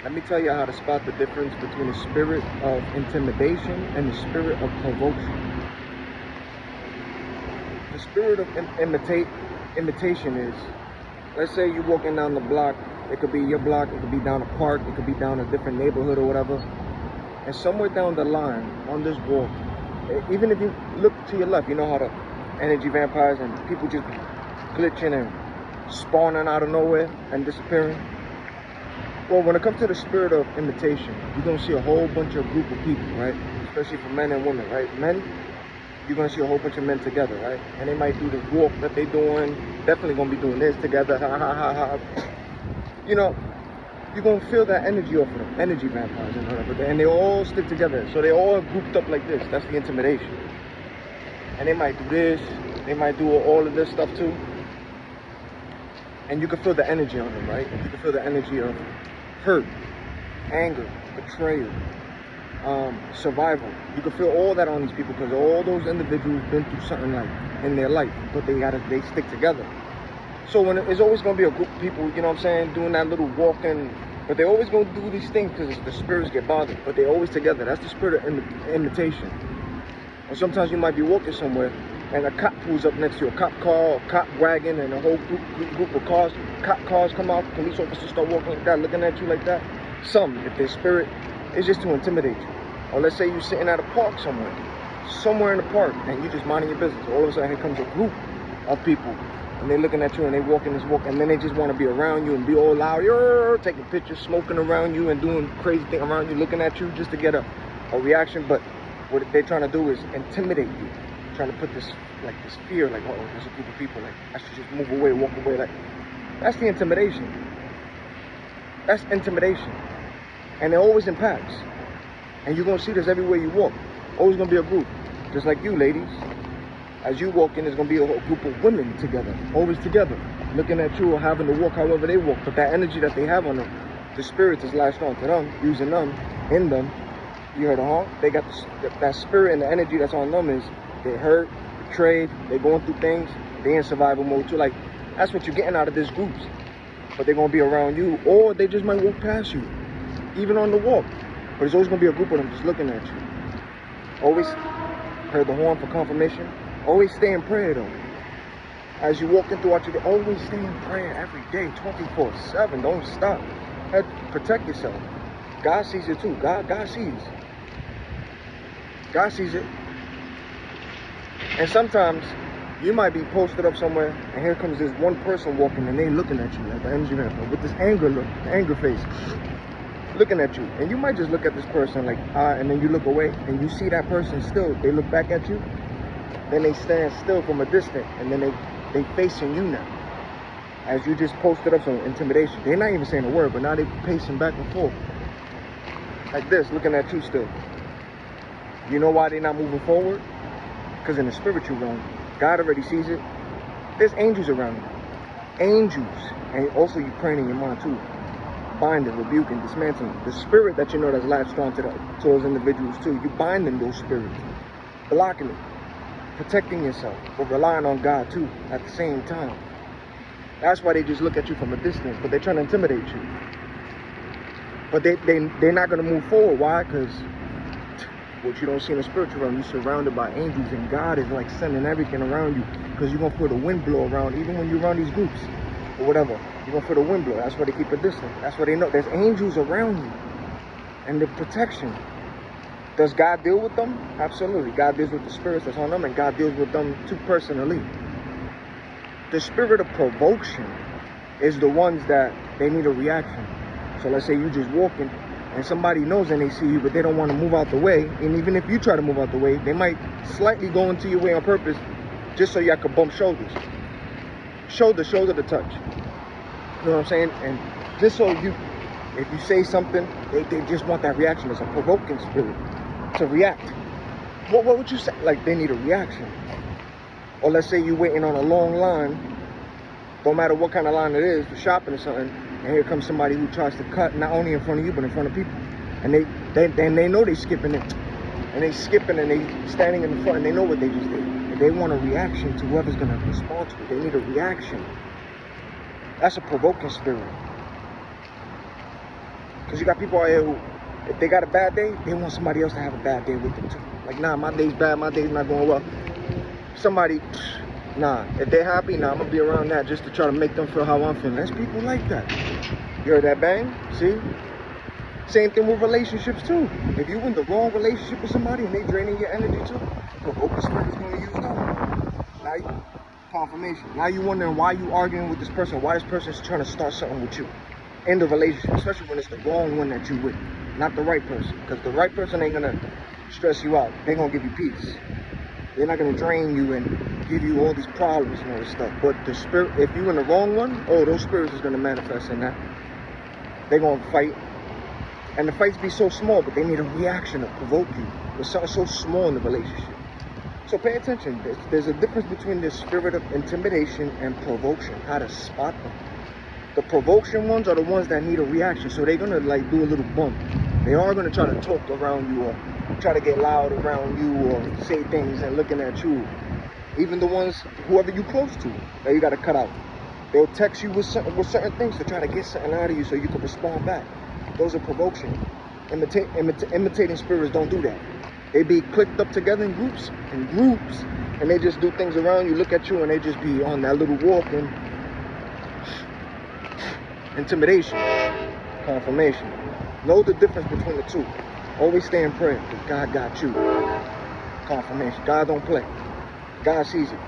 Let me tell you how to spot the difference between the spirit of intimidation and the spirit of provocation. The spirit of imitation is, let's say you're walking down the block. It could be your block, it could be down a park, it could be down a different neighborhood or whatever. And somewhere down the line on this walk, even if you look to your left, you know how the energy vampires and people just glitching and spawning out of nowhere and disappearing. Well, when it comes to the spirit of imitation, you're going to see a whole bunch of group of people, right? Especially for men and women, right? Men, you're going to see a whole bunch of men together, right? And they might do the walk that they're doing, definitely going to be doing this together, ha, ha, ha, ha. You know, you're going to feel that energy off of them, energy vampires and whatever. And they all stick together. So they all grouped up like this. That's the intimidation. And they might do this. They might do all of this stuff too. And you can feel the energy on them, right? You can feel the energy of hurt, anger, betrayal, survival. You can feel all that on these people because all those individuals been through something like in their life, but they stick together. So when it's always going to be a group of people, you know what I'm saying, doing that little walking, but they always going to do these things because the spirits get bothered, but they always together. That's the spirit of imitation. Or sometimes you might be walking somewhere and a cop pulls up next to you, a cop car, a cop wagon, and a whole group of cars. Cop cars come out, police officers start walking like that, looking at you like that. Some, if their spirit is just to intimidate you. Or let's say you're sitting at a park somewhere in the park, and you're just minding your business. All of a sudden, here comes a group of people, and they're looking at you, and they walking this walk, and then they just want to be around you and be all loud, taking pictures, smoking around you, and doing crazy things around you, looking at you just to get a reaction. But what they're trying to do is intimidate you. Trying to put this fear, like, oh, there's a group of people, like, I should just move away, walk away. Like, that's the intimidation. That's intimidation. And they're always in packs. And you're going to see this everywhere you walk. Always going to be a group. Just like you, ladies. As you walk in, there's going to be a group of women together. Always together. Looking at you or having to walk however they walk. But that energy that they have on them, the spirit is latched on to them, using them, in them. You heard huh? They got that spirit and the energy that's on them is they hurt, betrayed, they going through things, they in survival mode too. Like, that's what you're getting out of this groups. But they're going to be around you, or they just might walk past you, even on the walk. But there's always going to be a group of them just looking at you. Always heard the horn for confirmation. Always stay in prayer though. As you're walking throughout your day, always stay in prayer every day, 24/7. Don't stop. Protect yourself. God sees it too. God sees. God sees it. And sometimes you might be posted up somewhere, and here comes this one person walking, and they looking at you like the energy vampire with this anger look, the anger face, looking at you. And you might just look at this person like, and then you look away, and you see that person still. They look back at you, then they stand still from a distance, and then they facing you now. As you just posted up some intimidation. They're not even saying a word, but now they pacing back and forth like this, looking at you still. You know why they're not moving forward? Because in the spiritual realm, God already sees it. There's angels around you. Angels. And also you praying in your mind too. Binding, rebuking, dismantling. The spirit that you know that's latched on to those individuals too. You binding those spirits. Blocking it. Protecting yourself. But relying on God too at the same time. That's why they just look at you from a distance. But they're trying to intimidate you. But they're not going to move forward. Why? Because what you don't see in the spiritual realm, you're surrounded by angels, and God is like sending everything around you, because you're going to feel the wind blow around, even when you're around these groups or whatever. You're going to feel the wind blow. That's why they keep a distance. That's why they know there's angels around you and the protection. Does God deal with them? Absolutely. God deals with the spirits that's on them, and God deals with them too personally. The spirit of provocation is the ones that they need a reaction. So let's say you just walking, and somebody knows and they see you, but they don't want to move out the way. And even if you try to move out the way, they might slightly go into your way on purpose, just so y'all could bump shoulders. Shoulder to touch. You know what I'm saying? And just so if you say something, they just want that reaction. It's a provoking spirit to react. What would you say? Like, they need a reaction. Or let's say you're waiting on a long line, don't matter what kind of line it is, for shopping or something, and here comes somebody who tries to cut not only in front of you, but in front of people. And they know they skipping it. And they skipping and they standing in the front, and they know what they just did. And they want a reaction to whoever's going to respond to it. They need a reaction. That's a provoking spirit. Because you got people out here who, if they got a bad day, they want somebody else to have a bad day with them too. Like, nah, my day's bad, my day's not going well. Somebody, nah, if they're happy, nah, I'm gonna be around that just to try to make them feel how I'm feeling. There's people like that. You heard that bang? See? Same thing with relationships too. If you in the wrong relationship with somebody and they draining your energy too, provoking spirit is gonna use them. Now you, confirmation. Now you wondering why you arguing with this person, why this person is trying to start something with you in the relationship, especially when it's the wrong one that you with, not the right person. Because the right person ain't gonna stress you out. They're gonna give you peace. They're not gonna drain you and give you all these problems and all this stuff. But the spirit, if you in the wrong one, oh, those spirits is gonna manifest in that. They're gonna fight. And the fights be so small, but they need a reaction to provoke you. It's something so small in the relationship. So pay attention. There's a difference between the spirit of intimidation and provocation. How to spot them. The provocation ones are the ones that need a reaction. So they're gonna like do a little bump. They are gonna try to talk around you or try to get loud around you or say things and looking at you. Even the ones, whoever you close to, that you gotta cut out. They'll text you with certain things to try to get something out of you so you can respond back. Those are provocation. Imitating spirits don't do that. They be clicked up together in groups, and they just do things around you, look at you, and they just be on that little walk and intimidation, confirmation. Know the difference between the two. Always stay in prayer, because God got you. Confirmation. God don't play. God sees it.